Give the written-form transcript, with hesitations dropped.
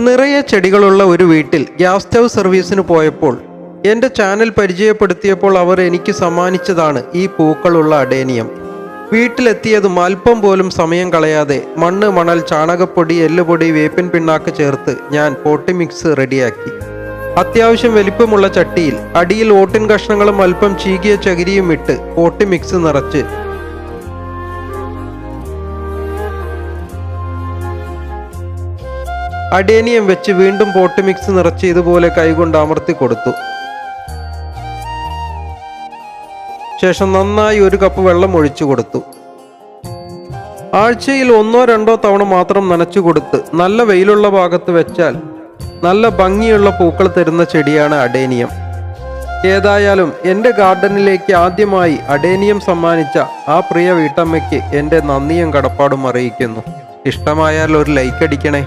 നിറയെ ചെടികളുള്ള ഒരു വീട്ടിൽ ഗ്യാസ് സ്റ്റവ് സർവീസിന് പോയപ്പോൾ എൻ്റെ ചാനൽ പരിചയപ്പെടുത്തിയപ്പോൾ അവർ എനിക്ക് സമ്മാനിച്ചതാണ് ഈ പൂക്കളുള്ള അഡേനിയം. വീട്ടിലെത്തിയതും അല്പം പോലും സമയം കളയാതെ മണ്ണ്, മണൽ, ചാണകപ്പൊടി, എല്ലുപൊടി, വേപ്പിൻ പിണ്ണാക്ക് ചേർത്ത് ഞാൻ പോട്ടി മിക്സ് റെഡിയാക്കി. അത്യാവശ്യം വലിപ്പമുള്ള ചട്ടിയിൽ അടിയിൽ ഓട്ടിൻ കഷ്ണങ്ങളും അല്പം ചീകിയ ചകിരിയും ഇട്ട് പോട്ടി മിക്സ് നിറച്ച് അഡേനിയം വെച്ച് വീണ്ടും പോട്ടി മിക്സ് നിറച്ച് ഇതുപോലെ കൈകൊണ്ട് അമർത്തി കൊടുത്തു. ശേഷം നന്നായി 1 കപ്പ് വെള്ളം ഒഴിച്ചു കൊടുത്തു. ആഴ്ചയിൽ 1-2 തവണ മാത്രം നനച്ചു കൊടുത്ത് നല്ല വെയിലുള്ള ഭാഗത്ത് വെച്ചാൽ നല്ല ഭംഗിയുള്ള പൂക്കൾ തരുന്ന ചെടിയാണ് അഡേനിയം. ഏതായാലും എൻ്റെ ഗാർഡനിലേക്ക് ആദ്യമായി അഡേനിയം സമ്മാനിച്ച ആ പ്രിയ വീട്ടമ്മയ്ക്ക് എൻ്റെ നന്ദിയും കടപ്പാടും അറിയിക്കുന്നു. ഇഷ്ടമായാൽ ഒരു ലൈക്ക് അടിക്കണേ.